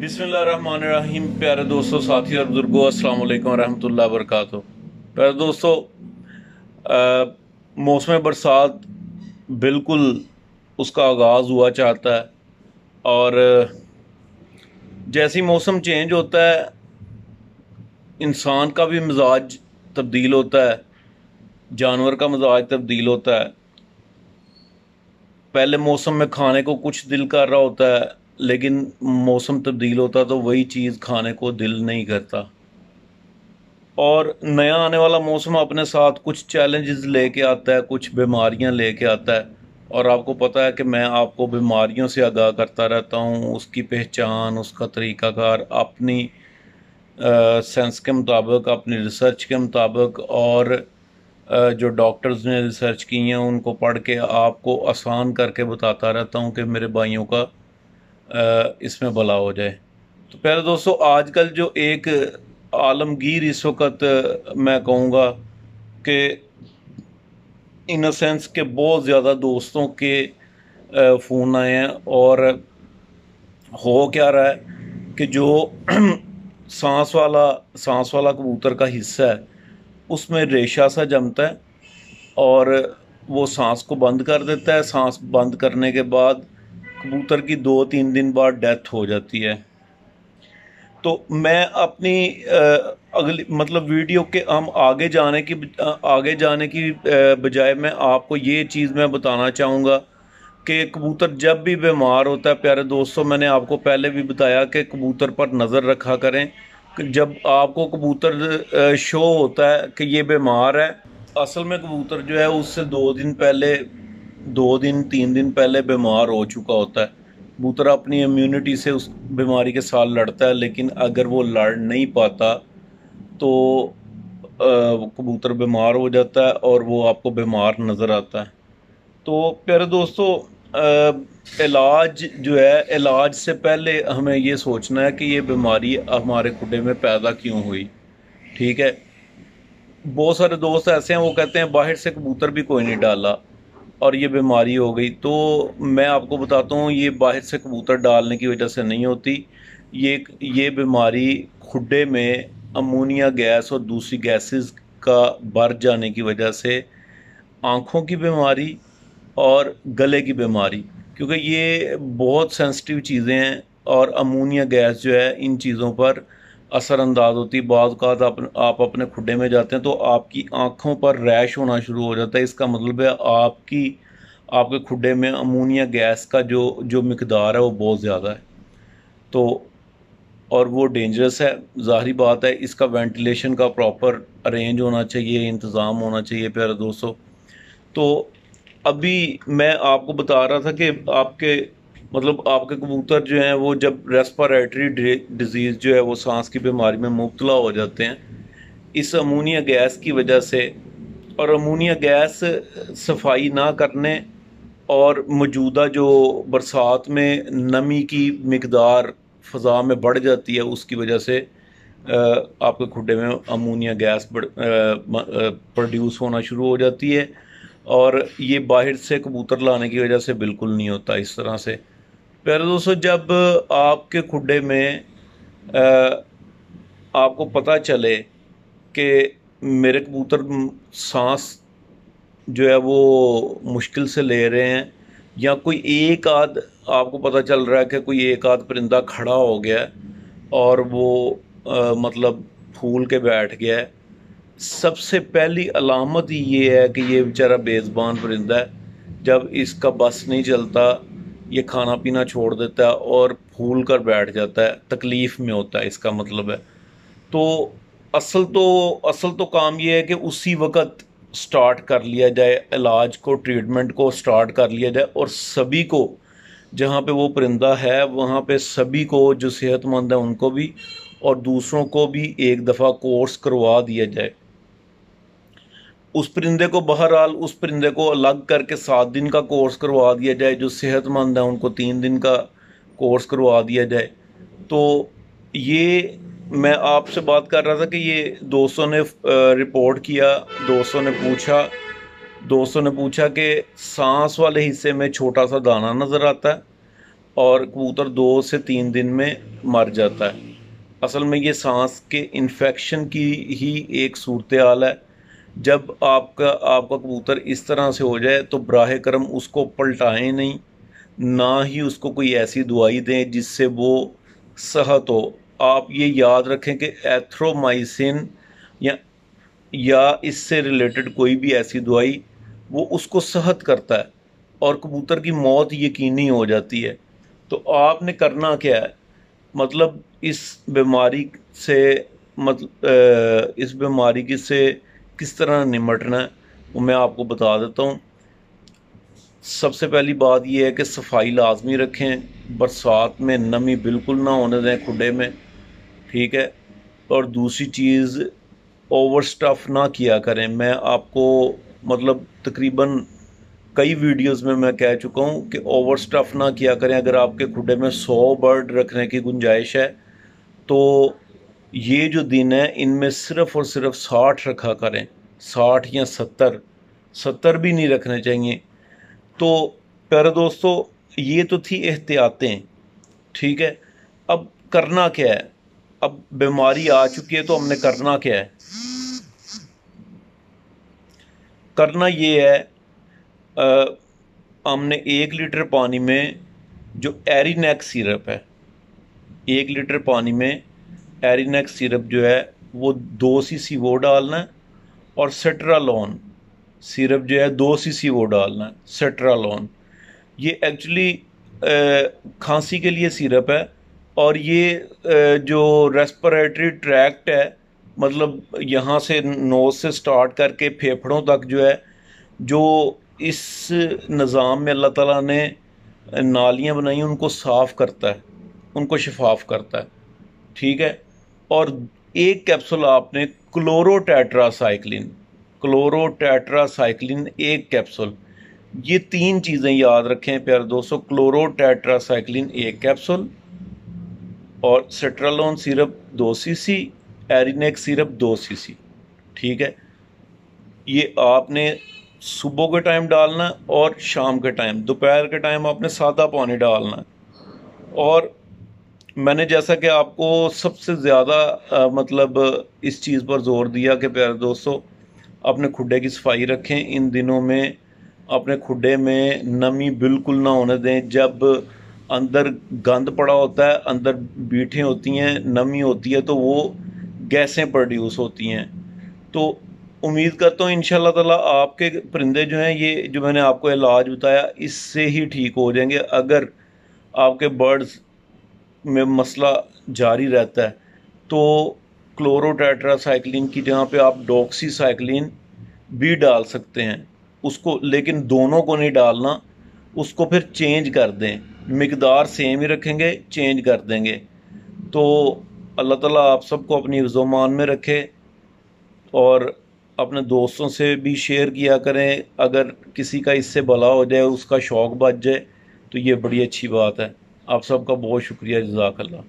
बिस्मिल्लाहिर्रहमानिर्रहीम। प्यारे दोस्तों, साथी और बुजुर्गों, अस्सलाम वालेकुम रहमतुल्लाहि व बरकातुहू। प्यारे दोस्तों, मौसम बरसात बिल्कुल उसका आगाज़ हुआ चाहता है और जैसे ही मौसम चेंज होता है इंसान का भी मिजाज तब्दील होता है, जानवर का मिजाज तब्दील होता है। पहले मौसम में खाने को कुछ दिल कर रहा होता है, लेकिन मौसम तब्दील होता है तो वही चीज़ खाने को दिल नहीं करता। और नया आने वाला मौसम अपने साथ कुछ चैलेंजेस लेके आता है, कुछ बीमारियां लेके आता है। और आपको पता है कि मैं आपको बीमारियों से आगाह करता रहता हूँ, उसकी पहचान, उसका तरीक़ाकार अपनी साइंस के मुताबिक, अपनी रिसर्च के मुताबिक और जो डॉक्टर्स ने रिसर्च की हैं उनको पढ़ के आपको आसान करके बताता रहता हूँ कि मेरे भाइयों का इसमें भला हो जाए। तो प्यारे दोस्तों, आजकल जो एक आलमगीर इस वक्त मैं कहूँगा कि इन सेंस के बहुत ज़्यादा दोस्तों के फ़ोन आए हैं और हो क्या रहा है कि जो सांस वाला कबूतर का हिस्सा है उसमें रेशा सा जमता है और वो सांस को बंद कर देता है। सांस बंद करने के बाद कबूतर की 2-3 दिन बाद डेथ हो जाती है। तो मैं अपनी अगली मतलब वीडियो के हम आगे जाने की बजाय मैं आपको ये चीज़ मैं बताना चाहूँगा कि कबूतर जब भी बीमार होता है, प्यारे दोस्तों, मैंने आपको पहले भी बताया कि कबूतर पर नज़र रखा करें कि जब आपको कबूतर शो होता है कि ये बीमार है, असल में कबूतर जो है उससे 2-3 दिन पहले बीमार हो चुका होता है। कबूतर अपनी इम्यूनिटी से उस बीमारी के साथ लड़ता है, लेकिन अगर वो लड़ नहीं पाता तो कबूतर बीमार हो जाता है और वो आपको बीमार नज़र आता है। तो प्यारे दोस्तों, इलाज जो है, इलाज से पहले हमें ये सोचना है कि ये बीमारी हमारे खुडे में पैदा क्यों हुई। ठीक है, बहुत सारे दोस्त ऐसे हैं वो कहते हैं बाहर से कबूतर भी कोई नहीं डाला और ये बीमारी हो गई। तो मैं आपको बताता हूँ ये बाहर से कबूतर डालने की वजह से नहीं होती। ये बीमारी खुडे में अमोनिया गैस और दूसरी गैसेस का बढ़ जाने की वजह से, आँखों की बीमारी और गले की बीमारी, क्योंकि ये बहुत सेंसिटिव चीज़ें हैं और अमोनिया गैस जो है इन चीज़ों पर असरअंदाज होती है। बाद का आप अपने खुडे में जाते हैं तो आपकी आँखों पर रैश होना शुरू हो जाता है। इसका मतलब है आपके खुडे में अमोनिया गैस का जो मिकदार है वो बहुत ज़्यादा है। तो और वो डेंजरस है, ज़ाहिरी बात है। इसका वेंटिलेशन का प्रॉपर अरेंज होना चाहिए, इंतज़ाम होना चाहिए प्यारे दोस्तों। तो अभी मैं आपको बता रहा था कि आपके कबूतर जो हैं वो जब रेस्पिरेटरी डिजीज़ जो है वो सांस की बीमारी में मुब्तला हो जाते हैं इस अमोनिया गैस की वजह से। और अमोनिया गैस सफाई ना करने और मौजूदा जो बरसात में नमी की मिकदार फ़ज़ा में बढ़ जाती है उसकी वजह से आपके खुडे में अमोनिया गैस प्रोड्यूस होना शुरू हो जाती है। और ये बाहर से कबूतर लाने की वजह से बिल्कुल नहीं होता इस तरह से। प्यारे दोस्तों, जब आपके खुडे में आपको पता चले कि मेरे कबूतर सांस जो है वो मुश्किल से ले रहे हैं, या कोई एक आध आपको पता चल रहा है कि कोई एक आध परिंदा खड़ा हो गया है और वो मतलब फूल के बैठ गया है, सबसे पहली अलामत ही ये है कि ये बेचारा बेज़बान परिंदा है। जब इसका बस नहीं चलता, ये खाना पीना छोड़ देता है और फूल कर बैठ जाता है, तकलीफ़ में होता है, इसका मतलब है। तो असल तो काम ये है कि उसी वक्त स्टार्ट कर लिया जाए, इलाज को, ट्रीटमेंट को स्टार्ट कर लिया जाए और सभी को, जहाँ पे वो परिंदा है वहाँ पे सभी को, जो सेहतमंद है उनको भी और दूसरों को भी एक दफ़ा कोर्स करवा दिया जाए। उस परिंदे को अलग करके 7 दिन का कोर्स करवा दिया जाए, जो सेहतमंद है उनको 3 दिन का कोर्स करवा दिया जाए। तो ये मैं आपसे बात कर रहा था कि ये दोस्तों ने रिपोर्ट किया, दोस्तों ने पूछा कि सांस वाले हिस्से में छोटा सा दाना नज़र आता है اور کبوتر 2 سے 3 دن میں مر جاتا ہے۔ اصل میں یہ سانس کے انفیکشن کی ہی ایک صورتحال ہے۔ جب آپ کا کبوتر اس طرح سے ہو جائے تو براہ کرم اس کو پلٹائیں نہیں، نہ ہی اس کو کوئی ایسی دوائی دیں جس سے وہ صحت ہو۔ آپ یہ یاد رکھیں کہ ایتھرومائسن یا اس سے ریلیٹڈ کوئی بھی ایسی دوائی وہ اس کو صحت کرتا ہے اور کبوتر کی موت یقینی ہو جاتی ہے۔ تو آپ نے کرنا کیا ہے، مطلب اس بیماری سے کس طرح نمٹنا ہے وہ میں آپ کو بتا دیتا ہوں۔ سب سے پہلی بات یہ ہے کہ صفائی لازمی رکھیں، برسات میں نمی بالکل نہ ہونے دیں کھڈے میں، ٹھیک ہے۔ اور دوسری چیز، اوور سٹف نہ کیا کریں۔ میں آپ کو مطلب تقریباً کئی ویڈیوز میں کہہ چکا ہوں کہ اوور سٹف نہ کیا کریں۔ اگر آپ کے کھڈے میں 100 برڈ رکھنے کی گنجائش ہے تو یہ جو دن ہے ان میں صرف اور صرف 60 رکھا کریں، 60 یا 70 بھی نہیں رکھنے چاہیے۔ تو پیارے دوستو، یہ تو تھی احتیاطیں، ٹھیک ہے۔ اب کرنا کیا ہے، اب بیماری آ چکی ہے تو ہم نے کرنا کیا ہے؟ کرنا یہ ہے، ہم نے 1 لیٹر پانی میں جو ایرینیک سیرپ ہے، 1 لیٹر پانی میں ایرینیک سیرپ جو ہے وہ 2 cc وہ ڈالنا ہے، اور سٹرالون سیرپ جو ہے 2 cc وہ ڈالنا ہے۔ سٹرالون یہ ایکچولی کھانسی کے لیے سیرپ ہے، اور یہ جو ریسپریٹری ٹریکٹ ہے، مطلب یہاں سے نوز سے سٹارٹ کر کے پھیپھڑوں تک جو ہے، جو اس نظام میں اللہ تعالیٰ نے نالیاں بنائی ہیں ان کو صاف کرتا ہے، ان کو شفاف کرتا ہے، ٹھیک ہے۔ اور 1 کیپسول آپ نے کلورو ٹیٹرا سائیکلین 1 کیپسول، یہ 3 چیزیں یاد رکھیں پیارے دوستو۔ کلورو ٹیٹرا سائیکلین 1 کیپسول، اور سٹرالون سیرپ 2 cc، ایرینیک سیرپ 2 cc، ٹھیک ہے۔ یہ آپ نے صبح کے ٹائم ڈالنا ہے اور شام کے ٹائم، دوپہر کے ٹائم آپ نے سادہ پانی ڈالنا ہے۔ اور میں نے جیسا کہ آپ کو سب سے زیادہ مطلب اس چیز پر زور دیا کہ پیارے دوستو اپنے کھڈے کی صفائی رکھیں۔ ان دنوں میں اپنے کھڈے میں نمی بالکل نہ ہونے دیں۔ جب اندر گند پڑا ہوتا ہے، اندر بیٹھیں ہوتی ہیں، نمی ہوتی ہے تو وہ گیسیں پروڈیوس ہوتی ہیں۔ تو امید کرتا ہوں انشاءاللہ تعالیٰ آپ کے پرندے جو ہیں، یہ جو میں نے آپ کو علاج بتایا اس سے ہی ٹھیک ہو جائیں گے۔ اگر آپ کے برڈز میں مسئلہ جاری رہتا ہے تو کلورو ٹیٹرا سائیکلین کی جگہ پہ آپ ڈاکسی سائیکلین بھی ڈال سکتے ہیں اس کو، لیکن دونوں کو نہیں ڈالنا، اس کو پھر چینج کر دیں، مقدار سیم ہی رکھیں گے، چینج کر دیں گے۔ تو اللہ تعالیٰ آپ سب کو اپنی حفظ و امان میں رکھے، اور اپنے دوستوں سے بھی شیئر کیا کریں۔ اگر کسی کا اس سے بھلا ہو جائے، اس کا شوق بچ جائے تو یہ بڑی اچھی بات ہے۔ آپ سب کا بہت شکریہ، جزاک اللہ۔